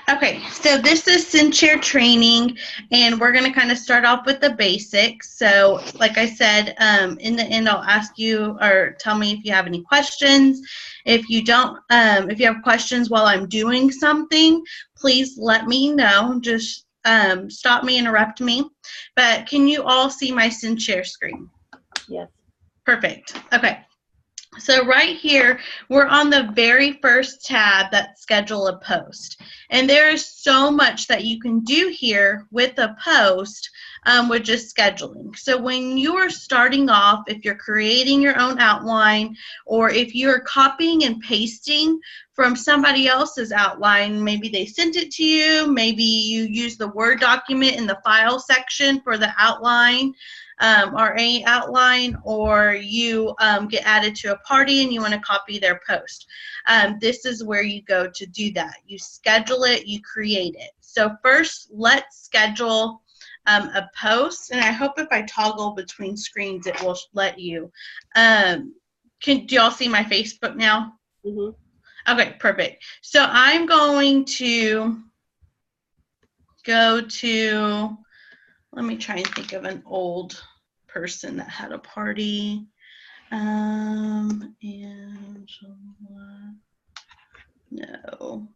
Okay, so this is Cinchshare Training, and we're going to kind of start off with the basics. So, like I said, in the end, I'll ask you or tell me if you have any questions. If you don't, if you have questions while I'm doing something, please let me know. Just stop me, interrupt me. But can you all see my Cinchshare screen? Yes. Perfect. Okay. So right here, we're on the very first tab that's schedule a post. And there is so much that you can do here with a post with just scheduling. So when you are starting off, if you're creating your own outline, or if you're copying and pasting from somebody else's outline, maybe they sent it to you, maybe you use the Word document in the file section for the outline, or any outline, or you get added to a party and you want to copy their post. This is where you go to do that. You schedule it, you create it. So first, let's schedule a post, and I hope if I toggle between screens, it will let you. Do y'all see my Facebook now? Mm-hmm. Okay, perfect. So I'm going to go to, let me try and think of an old person that had a party. Angela, no.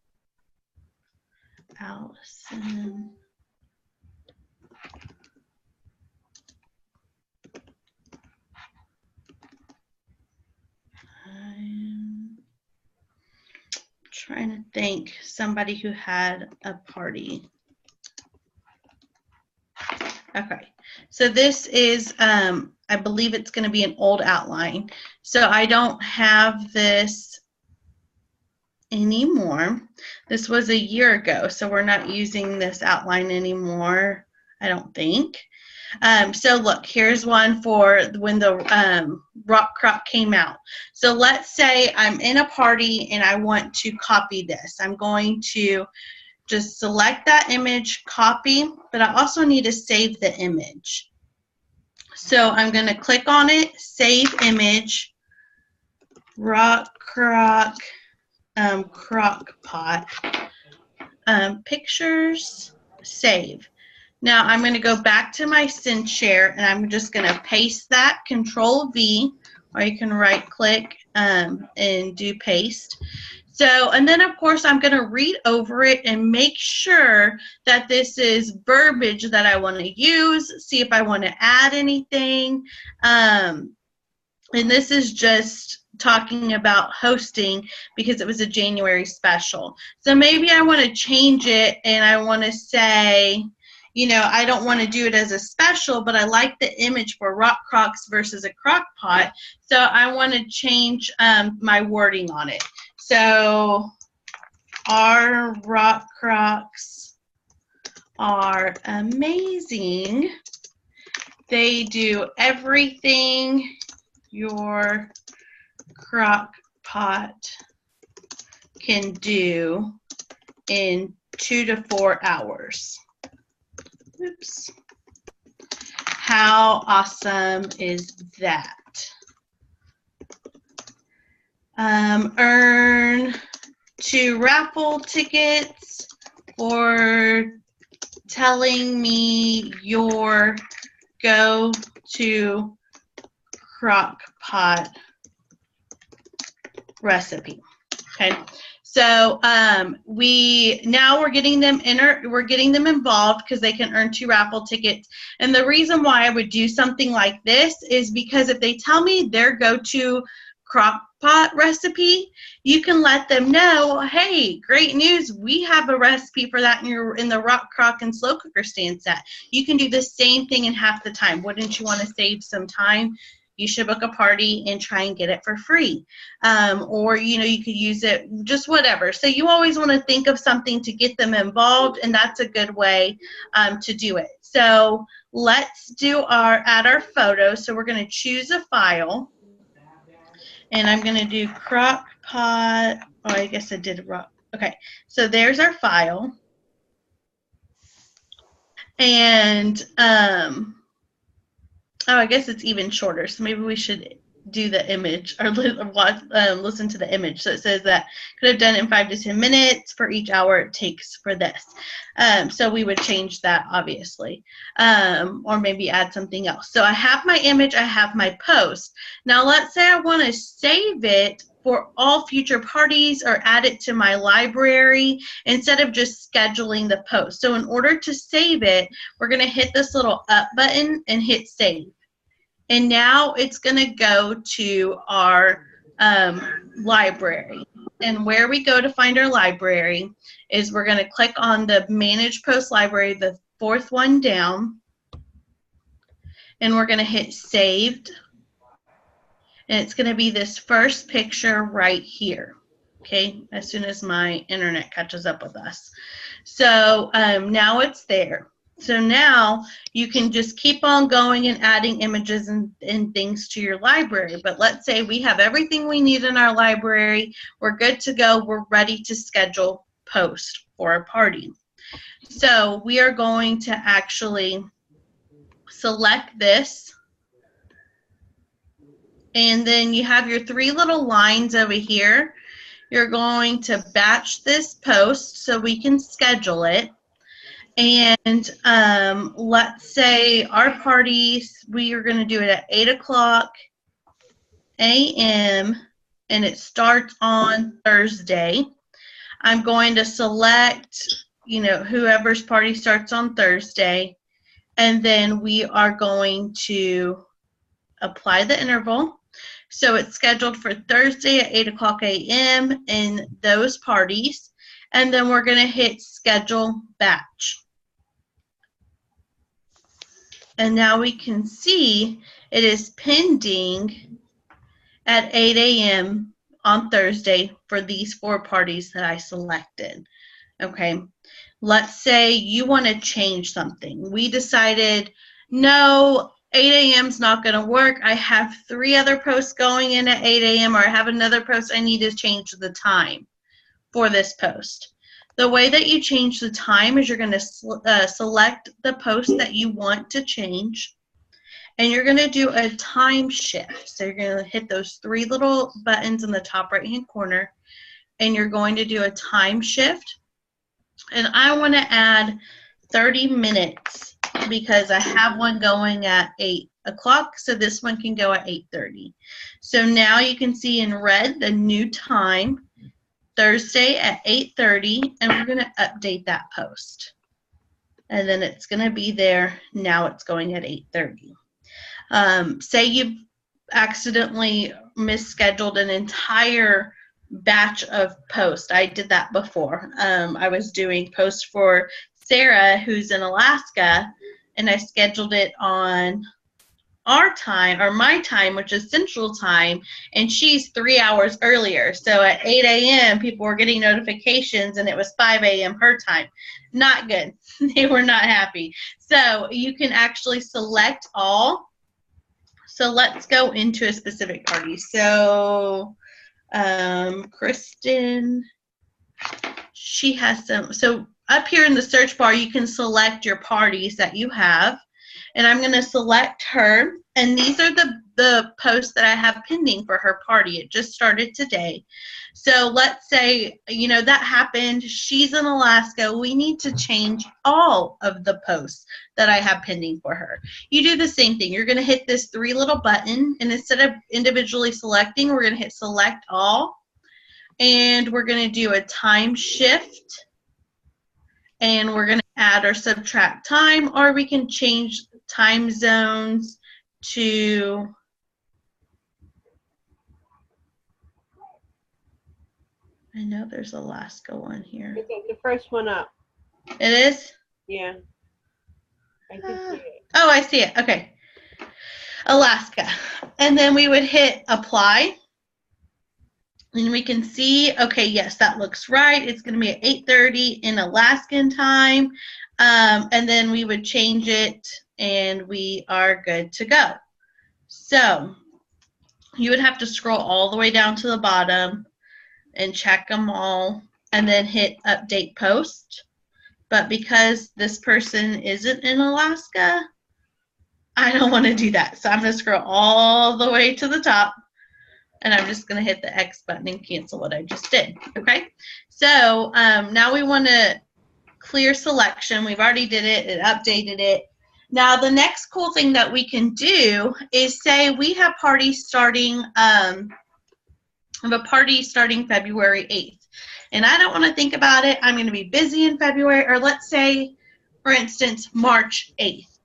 Allison. I'm trying to think somebody who had a party. Okay, so this is, I believe it's going to be an old outline. So I don't have this anymore. This was a year ago, so we're not using this outline anymore, I don't think. So look, here's one for when the rock croc came out. So let's say I'm in a party and I want to copy this. I'm going to just select that image, copy, but I also need to save the image. So I'm going to click on it, save image, rock croc, crock pot, pictures, save. Now I'm going to go back to my Cinchshare and I'm just going to paste that, Control V, or you can right click and do paste. So, and then of course I'm going to read over it and make sure that this is verbiage that I want to use, see if I want to add anything. And this is just talking about hosting because it was a January special. So maybe I want to change it and I want to say, you know, I don't want to do it as a special, but I like the image for rock crocs versus a crock pot. So I want to change my wording on it. So our rock crocs are amazing. They do everything your crock pot can do in 2 to 4 hours. Oops. How awesome is that? Earn 2 raffle tickets for telling me your go-to crock pot recipe. Okay. So we're getting them involved because they can earn 2 raffle tickets. And the reason why I would do something like this is because if they tell me their go-to crock pot recipe, you can let them know, hey, great news, we have a recipe for that in the rock crock and slow cooker stand set. You can do the same thing in half the time. Wouldn't you want to save some time? You should book a party and try and get it for free. Or, you know, you could use it, just whatever. So you always want to think of something to get them involved, and that's a good way to do it. So let's do add our photo. So we're going to choose a file. And I'm going to do crock pot. Oh, I guess I did rock. Okay, so there's our file. And, oh, I guess it's even shorter. So maybe we should do the image or listen to the image. So it says that could have done it in 5 to 10 minutes for each hour it takes for this. So we would change that, obviously, or maybe add something else. So I have my image, I have my post. Now let's say I want to save it for all future parties or add it to my library instead of just scheduling the post. So in order to save it, we're going to hit this little up button and hit save. And now it's going to go to our library. And where we go to find our library is we're going to click on the Manage Post Library, the 4th one down. And we're going to hit Saved. And it's going to be this first picture right here. Okay, as soon as my internet catches up with us. So now it's there. So now you can just keep on going and adding images and things to your library. But let's say we have everything we need in our library. We're good to go. We're ready to schedule post for a party. So we are going to actually select this. And then you have your 3 little lines over here. You're going to batch this post so we can schedule it. And let's say our parties, we are going to do it at 8 o'clock a.m. and it starts on Thursday. I'm going to select, whoever's party starts on Thursday. And then we are going to apply the interval. So it's scheduled for Thursday at 8 o'clock a.m. in those parties. And then we're going to hit Schedule Batch. And now we can see it is pending at 8 a.m. on Thursday for these 4 parties that I selected. Okay, let's say you want to change something. We decided, no, 8 a.m. is not going to work. I have 3 other posts going in at 8 a.m. or I have another post. I need to change the time for this post. The way that you change the time is you're going to select the post that you want to change, and you're going to do a time shift. So you're going to hit those 3 little buttons in the top right-hand corner, and you're going to do a time shift. And I want to add 30 minutes because I have one going at 8 o'clock, so this one can go at 8:30. So now you can see in red the new time, Thursday at 8:30, and we're going to update that post. And then it's going to be there. Now it's going at 8:30. Say you've accidentally misscheduled an entire batch of posts. I did that before. I was doing posts for Sarah, who's in Alaska, and I scheduled it on our time, or my time, which is Central Time, and she's 3 hours earlier. So at 8 a.m., people were getting notifications, and it was 5 a.m. her time. Not good. They were not happy. So you can actually select all. So let's go into a specific party. So Kristen, she has some. So up here in the search bar, you can select your parties that you have. And I'm going to select her. And these are the posts that I have pending for her party. It just started today. So let's say, that happened. She's in Alaska. We need to change all of the posts that I have pending for her. You do the same thing. You're going to hit this 3 little button. And instead of individually selecting, we're going to hit Select All. And we're going to do a time shift. And we're going to add or subtract time, or we can change time zones to I know there's Alaska one here. It's the first one up. It is? Yeah. I can see it. Oh, I see it. Okay. Alaska. And then we would hit Apply. And we can see, okay, yes, that looks right. It's going to be at 8:30 in Alaskan time. And then we would change it, and we are good to go. So you would have to scroll all the way down to the bottom and check them all, and then hit Update Post. But because this person isn't in Alaska, I don't want to do that. So I'm going to scroll all the way to the top. And I'm just going to hit the X button and cancel what I just did. Okay. So now we want to clear selection. We've already did it. It updated it. Now the next cool thing that we can do is say we have parties starting, February 8th. And I don't want to think about it. I'm going to be busy in February, or let's say, for instance, March 8th.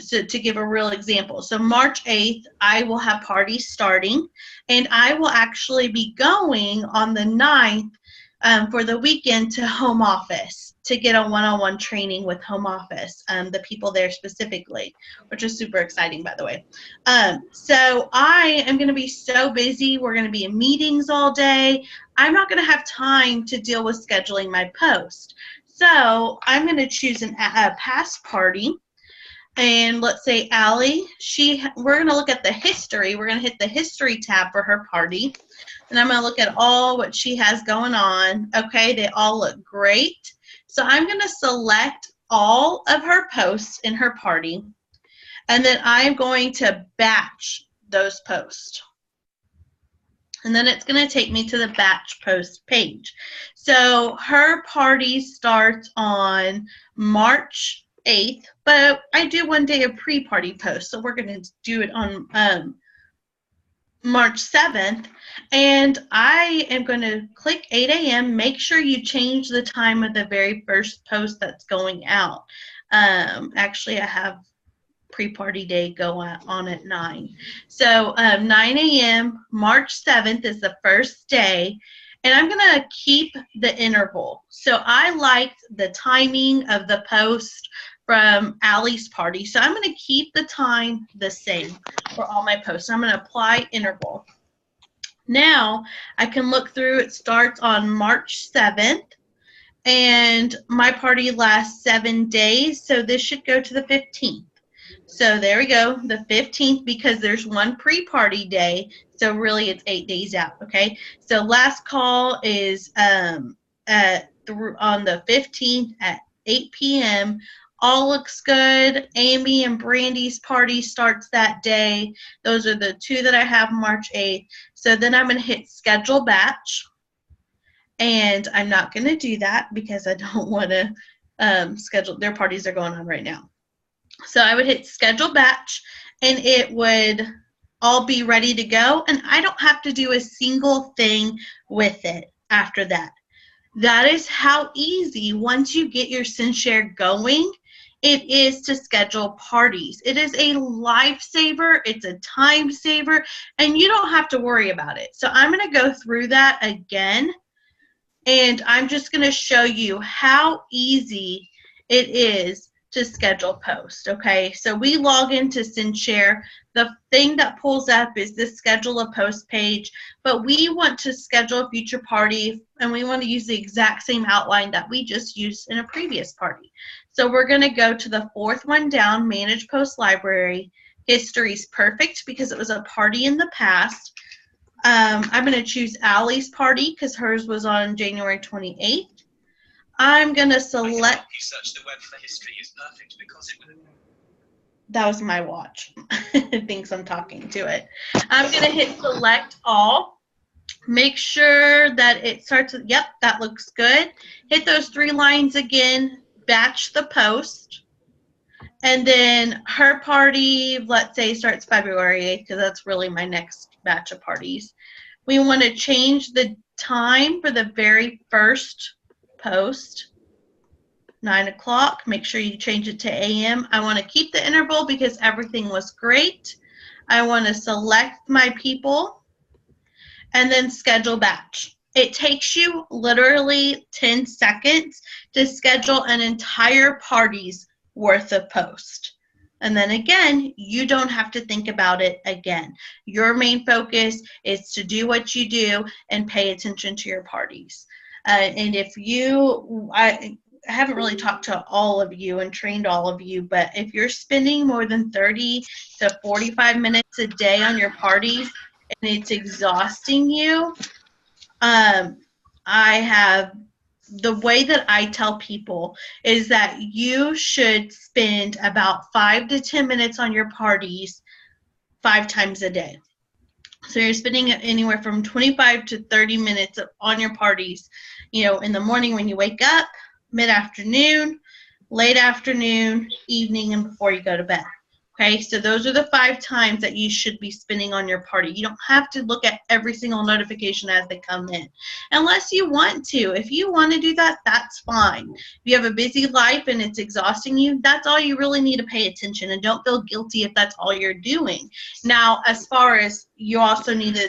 So to give a real example, so March 8th, I will have parties starting, and I will actually be going on the 9th for the weekend to home office to get a one-on-one training with home office, the people there specifically, which is super exciting, by the way. So I am going to be so busy. We're going to be in meetings all day. I'm not going to have time to deal with scheduling my post. So I'm going to choose a past party. And let's say Allie, we're going to look at the history. We're going to hit the history tab for her party. And I'm going to look at all what she has going on. Okay, they all look great. So I'm going to select all of her posts in her party. And then I'm going to batch those posts. And then it's going to take me to the batch post page. So her party starts on March 8th, but I do one day of pre-party post, so we're going to do it on March 7th, and I am going to click 8 a.m. Make sure you change the time of the very first post that's going out. Actually, I have pre-party day go on at 9. So 9 a.m. March 7th is the first day. And I'm going to keep the interval. So I liked the timing of the post from Allie's party. So I'm going to keep the time the same for all my posts. I'm going to apply interval. Now I can look through. It starts on March 7th. And my party lasts 7 days. So this should go to the 15th. So there we go, the 15th, because there's one pre-party day. So really it's 8 days out, okay? So last call is on the 15th at 8 p.m. All looks good. Amy and Brandy's party starts that day. Those are the two that I have March 8th. So then I'm going to hit schedule batch. And I'm not going to do that because I don't want to schedule. Their parties are going on right now. So I would hit schedule batch, and it would all be ready to go, and I don't have to do a single thing with it after that. That is how easy, once you get your Cinchshare going, it is to schedule parties. It is a lifesaver, it's a time saver, and you don't have to worry about it. So I'm going to go through that again, and I'm just going to show you how easy it is to schedule post. Okay, so we log into Cinchshare. The thing that pulls up is the schedule a post page, but we want to schedule a future party, and we want to use the exact same outline that we just used in a previous party. So we're going to go to the fourth one down, manage post library. History is perfect because it was a party in the past. I'm going to choose Allie's party because hers was on January 28th. I'm going to select. You search the web for history is perfect because it would. That was my watch. It thinks I'm talking to it. I'm going to hit select all. Make sure that it starts with, yep, that looks good. Hit those 3 lines again. Batch the post. And then her party, let's say, starts February 8th because that's really my next batch of parties. We want to change the time for the very first post, 9 o'clock. Make sure you change it to a.m. I want to keep the interval because everything was great. I want to select my people and then schedule batch. It takes you literally 10 seconds to schedule an entire party's worth of post. And then again, you don't have to think about it again. Your main focus is to do what you do and pay attention to your parties. And if I haven't really talked to all of you and trained all of you, but if you're spending more than 30 to 45 minutes a day on your parties and it's exhausting you, the way that I tell people is that you should spend about 5 to 10 minutes on your parties 5 times a day. So you're spending anywhere from 25 to 30 minutes on your parties, you know, in the morning when you wake up, mid-afternoon, late afternoon, evening, and before you go to bed. Okay, so those are the 5 times that you should be spending on your party. You don't have to look at every single notification as they come in, unless you want to. If you want to do that, that's fine. If you have a busy life and it's exhausting you, that's all you really need to pay attention, and don't feel guilty if that's all you're doing. Now, as far as you also need to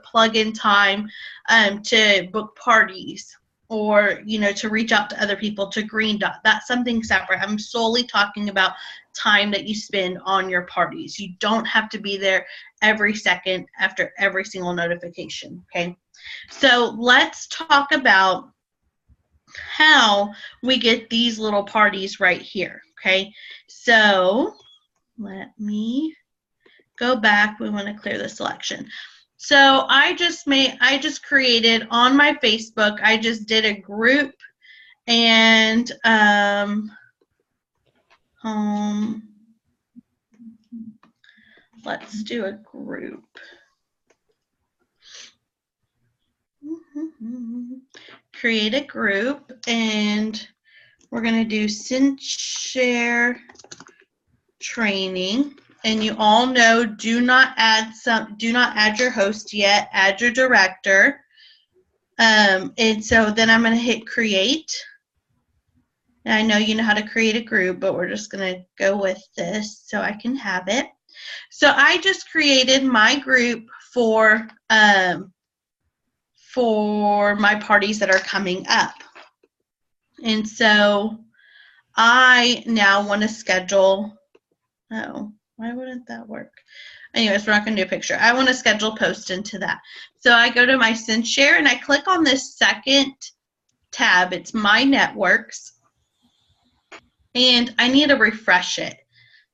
plug in time to book parties, or, you know, to reach out to other people, to Green Dot. That's something separate. I'm solely talking about time that you spend on your parties. You don't have to be there every second after every single notification, okay? So let's talk about how we get these little parties right here, okay? So let me go back. We want to clear the selection. So I just created on my Facebook, I just did a group, and let's do a group. Create a group, and we're going to do Cinchshare Training. And you all know, do not add your host yet, add your director. And so then I'm going to hit create. And I know you know how to create a group, but we're just going to go with this so I can have it. So I just created my group for my parties that are coming up. And so I now want to schedule, oh, why wouldn't that work? Anyways, we're not going to do a picture. I want to schedule post into that. So I go to my Cinchshare and I click on this second tab. It's My Networks. And I need to refresh it.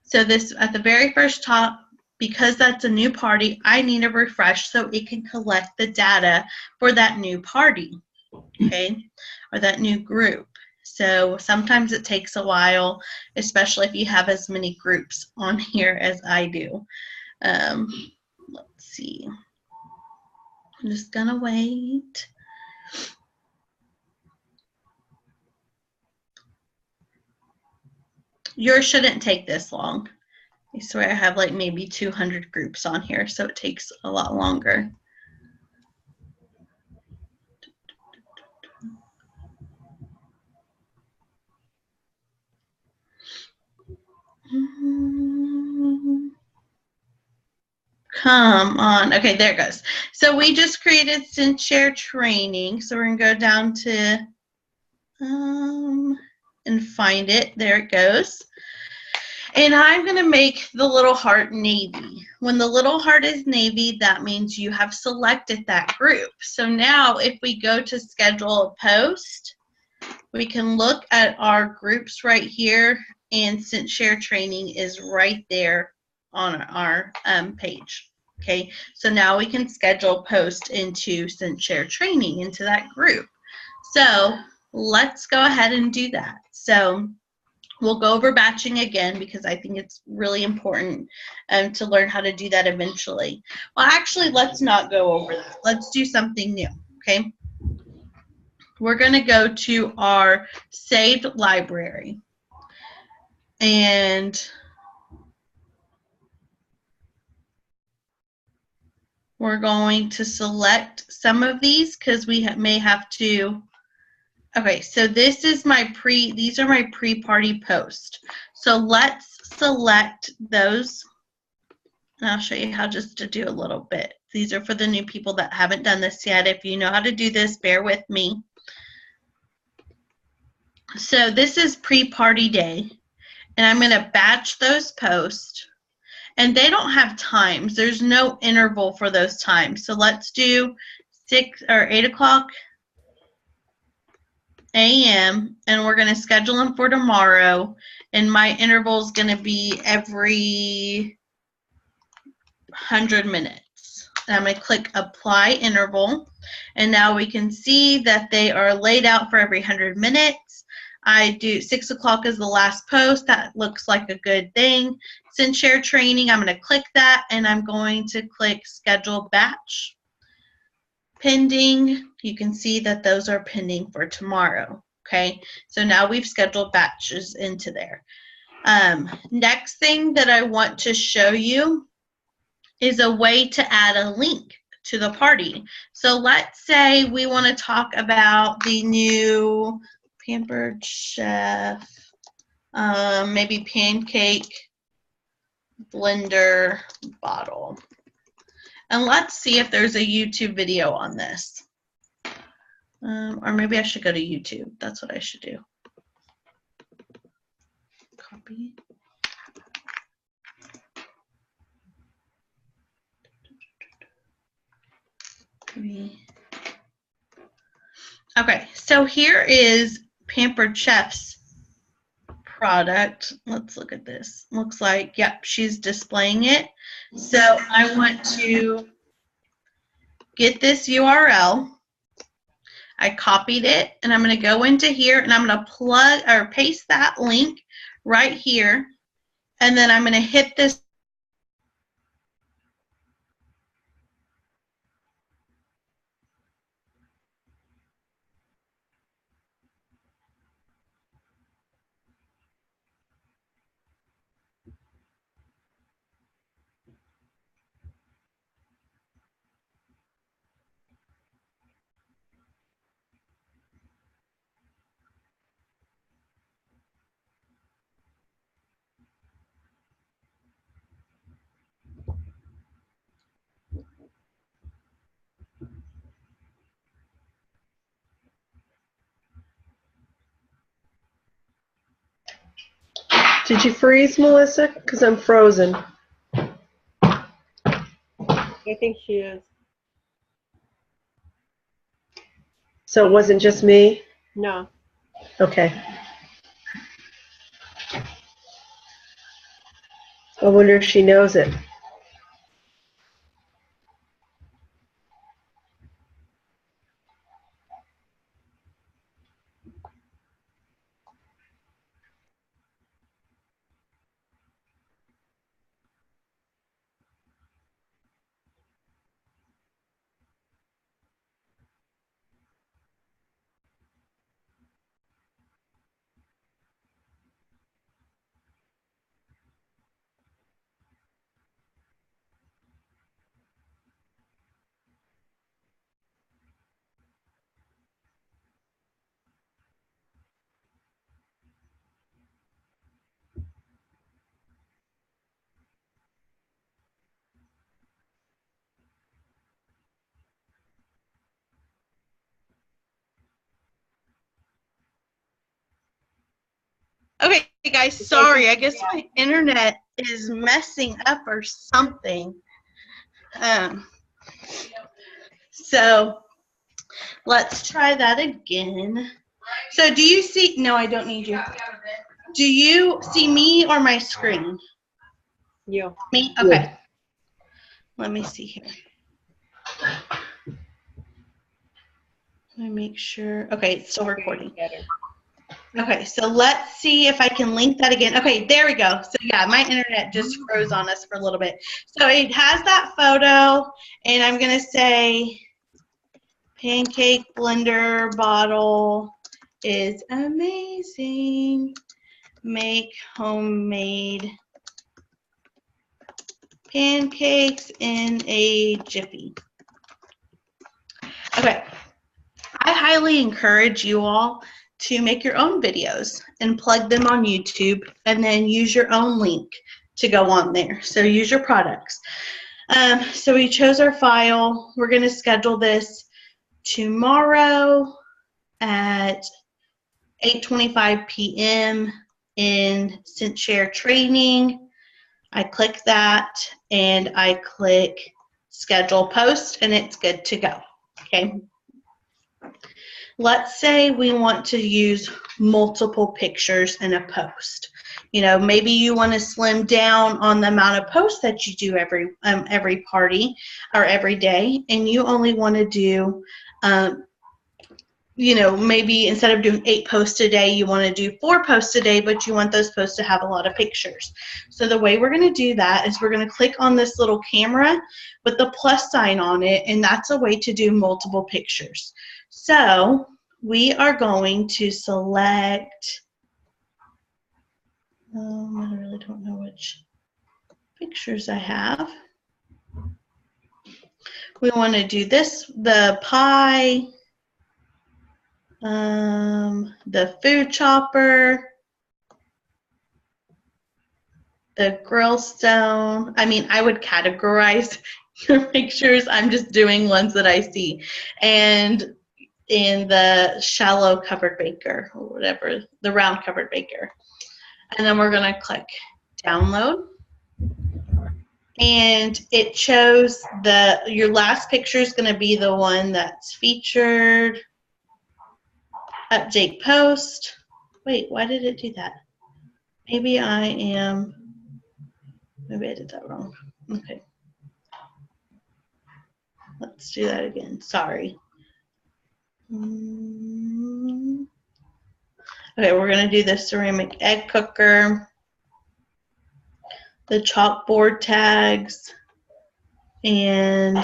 So this, at the very first top, because that's a new party, I need to refresh so it can collect the data for that new party, okay, or that new group. So sometimes it takes a while, especially if you have as many groups on here as I do. Let's see. I'm just gonna wait. Yours shouldn't take this long. I swear I have like maybe 200 groups on here, so it takes a lot longer. Come on. Okay, there it goes. So we just created Cinchshare Training. So we're going to go down to and find it. There it goes. And I'm going to make the little heart navy. When the little heart is navy, that means you have selected that group. So now if we go to schedule a post, we can look at our groups right here, and Cinchshare Training is right there on our page. Okay, so now we can schedule post into Cinchshare Training, into that group. So let's go ahead and do that. So we'll go over batching again because I think it's really important to learn how to do that eventually. Well, actually, let's not go over that. Let's do something new, okay? We're going to go to our saved library. And we're going to select some of these because we may have to. Okay, so this is these are my pre-party posts. So let's select those. And I'll show you how just to do a little bit. These are for the new people that haven't done this yet. If you know how to do this, bear with me. So this is pre-party day. And I'm going to batch those posts. And they don't have times. There's no interval for those times. So let's do 6 or 8 o'clock a.m. and we're going to schedule them for tomorrow. And my interval is going to be every 100 minutes. And I'm going to click Apply Interval. And now we can see that they are laid out for every 100 minutes. I do 6 o'clock is the last post. That looks like a good thing. Cinchshare Training, I'm going to click that, and I'm going to click Schedule Batch. Pending, you can see that those are pending for tomorrow. Okay, so now we've scheduled batches into there. Next thing that I want to show you is a way to add a link to the party. So let's say we want to talk about the new Pampered Chef, maybe pancake blender bottle. And let's see if there's a YouTube video on this. Or maybe I should go to YouTube. That's what I should do. Copy. Okay, so here is Pampered Chef's product. Let's look at this. Looks like, yep, she's displaying it. So I want to get this URL. I copied it, and I'm going to go into here, and I'm going to plug or paste that link right here, and then I'm going to hit this. Did you freeze, Melissa? Because I'm frozen. I think she is. So it wasn't just me? No. Okay. I wonder if she knows it. Okay, guys, sorry. I guess my internet is messing up or something. So let's try that again. So do you see? No, I don't need you. Do you see me or my screen? You. Me? Okay. Let me see here. Let me make sure. Okay, it's still recording. Okay, so let's see if I can link that again. Okay, there we go. So yeah, my internet just froze on us for a little bit. So it has that photo, and I'm going to say pancake blender bottle is amazing. Make homemade pancakes in a jiffy. Okay, I highly encourage you all to make your own videos and plug them on YouTube, and then use your own link to go on there. So use your products. So we chose our file. We're going to schedule this tomorrow at 8:25 p.m. in Cinchshare Training. I click that, and I click schedule post, and it's good to go. Okay. Let's say we want to use multiple pictures in a post. You know, maybe you want to slim down on the amount of posts that you do every party or every day, and you only want to do you know, maybe instead of doing 8 posts a day, you want to do 4 posts a day, but you want those posts to have a lot of pictures. So the way we're going to do that is we're going to click on this little camera with the plus sign on it, and that's a way to do multiple pictures. So we are going to select, I really don't know which pictures I have. We want to do this, the pie, the food chopper, the grill stone. I mean, I would categorize your pictures. I'm just doing ones that I see. And in the shallow covered baker, or whatever, the round covered baker. And then we're going to click download. And it shows your last picture is going to be the one that's featured. Update post. Wait, why did it do that? Maybe I did that wrong. Okay. Let's do that again. Sorry. Okay, we're going to do the ceramic egg cooker, the chalkboard tags, and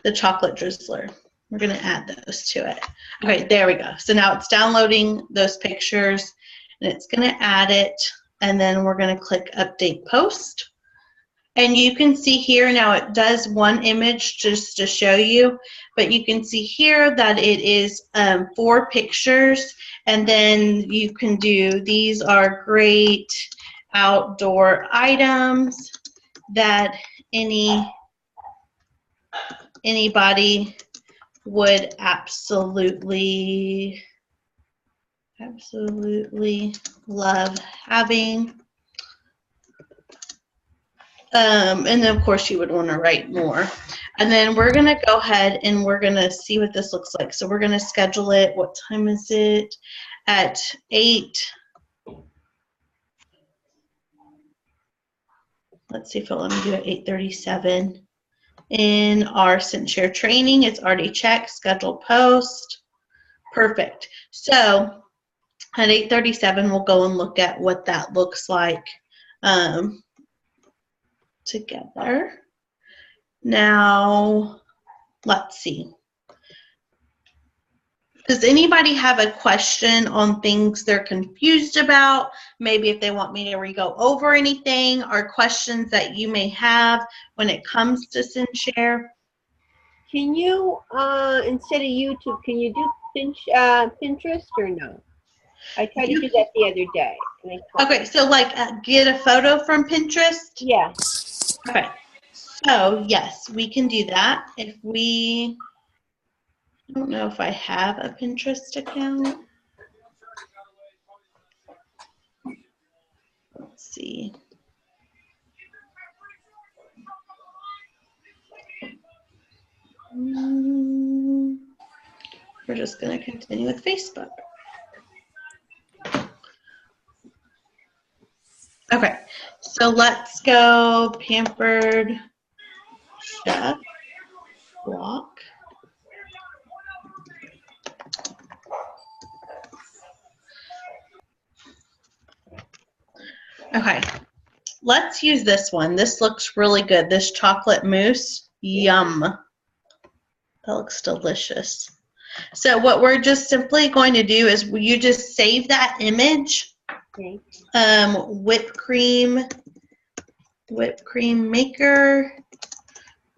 the chocolate drizzler. We're going to add those to it. Okay, there we go. So now it's downloading those pictures, and it's going to add it, and then we're going to click Update Post. And you can see here now it does one image just to show you, but you can see here that it is 4 pictures, and then you can do, these are great outdoor items that anybody would absolutely love having. And then of course you would want to write more. And then we're going to go ahead and we're going to see what this looks like. So we're going to schedule it. What time is it? At 8. Let's see if it'll let me do it. 8:37. In our Cinchshare training, it's already checked. Schedule post. Perfect. So at 8:37, we'll go and look at what that looks like together. Now, let's see. Does anybody have a question on things they're confused about? Maybe if they want me to re-go over anything, or questions that you may have when it comes to Cinchshare? Can you, instead of YouTube, can you do Pinterest or no? I tried to do that the other day. And Okay, so like get a photo from Pinterest? Yeah. Okay, so yes, we can do that. If we, I don't know if I have a Pinterest account. Let's see. We're just going to continue with Facebook. Okay, so let's go Pampered Chef Walk. Okay, let's use this one. This looks really good. This chocolate mousse, yum. That looks delicious. So what we're just simply going to do is you just save that image. Okay. Whipped cream maker,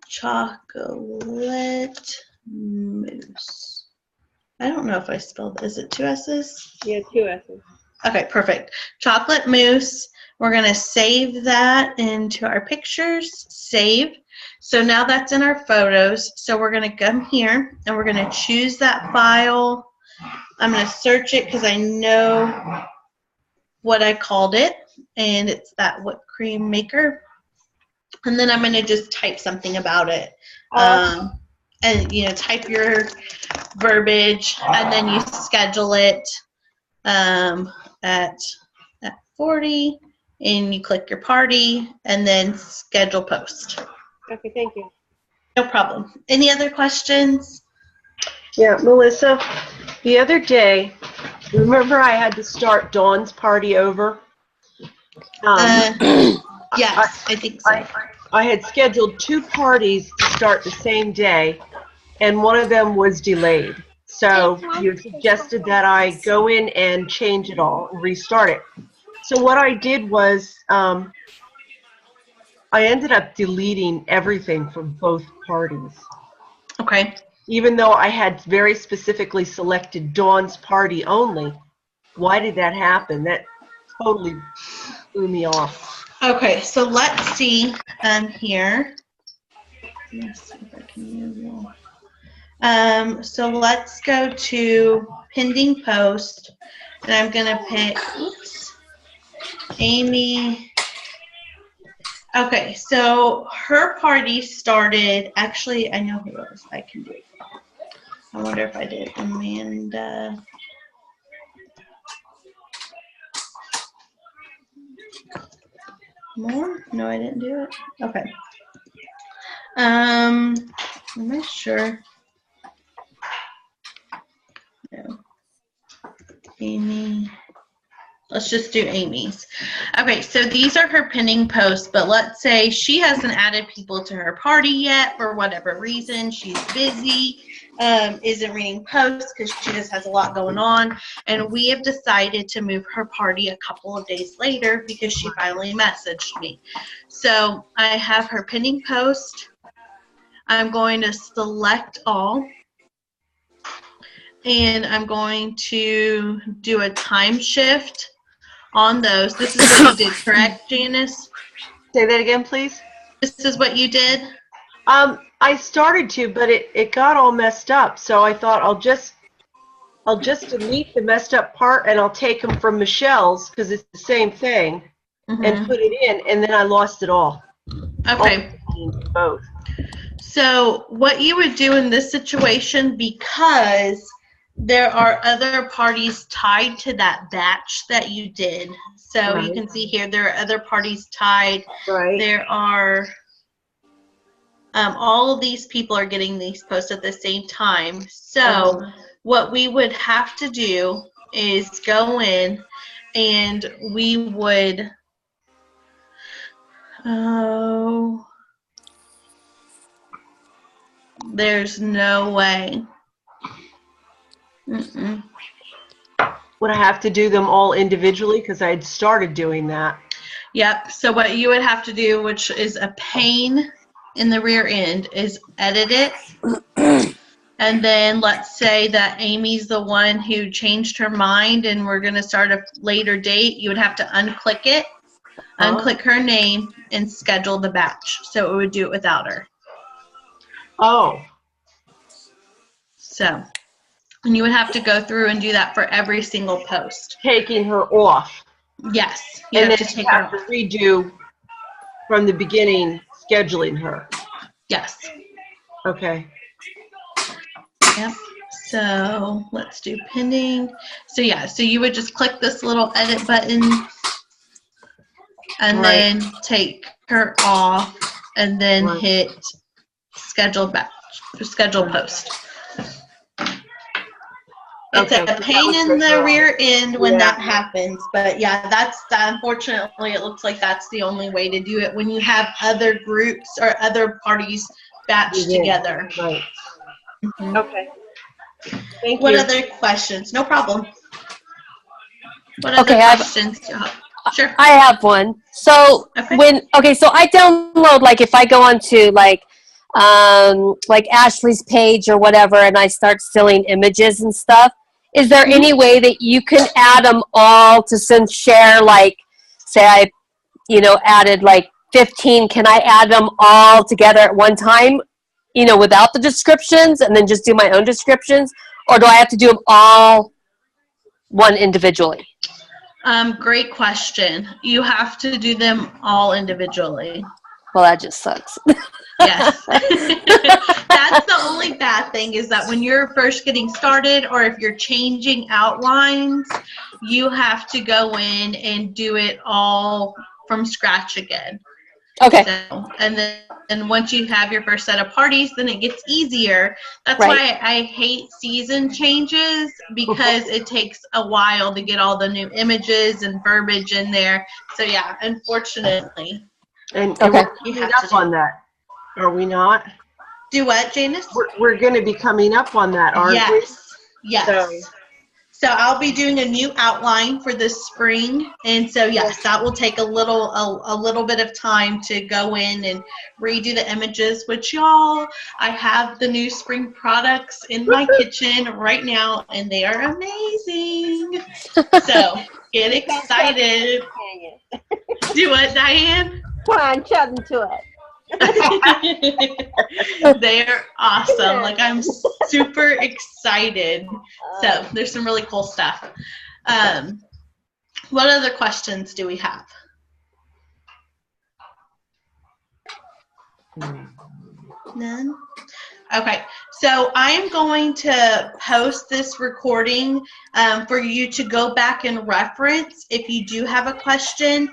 chocolate mousse. I don't know if I spelled, is it 2 S's? Yeah, 2 S's. Okay, perfect. Chocolate mousse. We're going to save that into our pictures. Save. So now that's in our photos. So we're going to come here and we're going to choose that file. I'm going to search it because I know what I called it, and it's that whipped cream maker. And then I'm going to just type something about it. And, you know, type your verbiage, and then you schedule it at 40, and you click your party, and then schedule post. Okay, thank you. No problem. Any other questions? Yeah, Melissa, The other day, remember I had to start Dawn's party over? Yes, I think so. I had scheduled 2 parties to start the same day, and one of them was delayed. So you suggested that I go in and change it all and restart it. So what I did was I ended up deleting everything from both parties. Okay. Even though I had very specifically selected Dawn's party only. Why did that happen? That totally threw me off. Okay, so let's see here. Let's see if I can use it. So let's go to pending post, and I'm gonna pick, Amy. Okay, so her party started, actually, I know who it was. I can do it. I wonder if I did Amanda. More? No, I didn't do it. Okay. Am I sure? No. Amy. Let's just do Amy's. Okay, so these are her pending posts, but let's say she hasn't added people to her party yet for whatever reason. She's busy, isn't reading posts because she just has a lot going on. And we have decided to move her party a couple of days later because she finally messaged me. So I have her pending post. I'm going to select all. And I'm going to do a time shift on those. This is what you did, correct, Janice? Say that again, please. This is what you did? I started to, but it got all messed up. So I thought I'll just delete the messed up part, and I'll take them from Michelle's because it's the same thing, and put it in, and then I lost it all. Okay. Both. So what you would do in this situation, because there are other parties tied to that batch that you did. So you can see here there are other parties tied. Right. There are all of these people are getting these posts at the same time. So what we would have to do is go in and we would there's no way. Would I have to do them all individually? Because I had started doing that. Yep. So what you would have to do, which is a pain in the rear end, is edit it. And then let's say that Amy's the one who changed her mind and we're going to start a later date. You would have to unclick it, unclick her name, and schedule the batch. So it would do it without her. Oh. So, and you would have to go through and do that for every single post. Taking her off. Yes. And then you have to redo from the beginning, scheduling her. Yes. Okay. Yep. So let's do pending. So yeah, so you would just click this little edit button and then take her off and then hit schedule batch, schedule post. It's a pain in the rear end when that happens, but yeah, that's unfortunately it looks like that's the only way to do it when you have other groups or other parties batched together. Right. Okay. Thank you. What other questions? No problem. What other questions do you have? Sure. I have one. So so I download, like if I go onto like Ashley's page or whatever and I start stealing images and stuff, is there any way that you can add them all to Cinchshare? Like say I, added like 15, can I add them all together at one time, without the descriptions and then just do my own descriptions? Or do I have to do them all one individually? Great question. You have to do them all individually. Well, that just sucks. Yes. That's the only bad thing is that when you're first getting started or if you're changing outlines, you have to go in and do it all from scratch again. Okay. So, and once you have your first set of parties, then it gets easier. That's Right. why I hate season changes, because it takes a while to get all the new images and verbiage in there. So yeah, unfortunately. And Okay. we're coming up on that, are we not? Do what, Janice? We're going to be coming up on that, aren't we? Yes. So I'll be doing a new outline for this spring, and so yes, that will take a little bit of time to go in and redo the images. Which y'all, I have the new spring products in my kitchen right now, and they are amazing. So get excited. Do what, Diane? Come on, shove into it. They're awesome. Like, I'm super excited. So there's some really cool stuff. What other questions do we have? None? Okay, so I am going to post this recording for you to go back and reference. If you do have a question,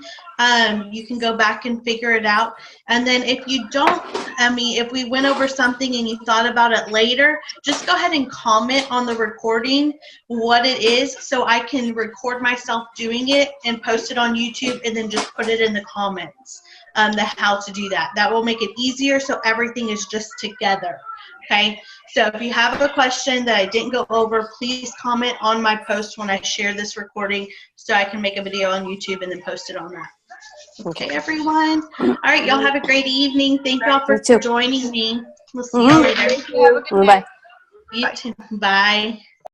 you can go back and figure it out. And then if you don't, if we went over something and you thought about it later, just go ahead and comment on the recording what it is, so I can record myself doing it and post it on YouTube, and then just put it in the comments, the how to do that. That will make it easier, so everything is just together. Okay, so if you have a question that I didn't go over, please comment on my post when I share this recording, so I can make a video on YouTube and then post it on that. Okay, everyone. All right, y'all have a great evening. Thank y'all for joining me. We'll see y'all later. Have a good day. Bye. You too. Bye.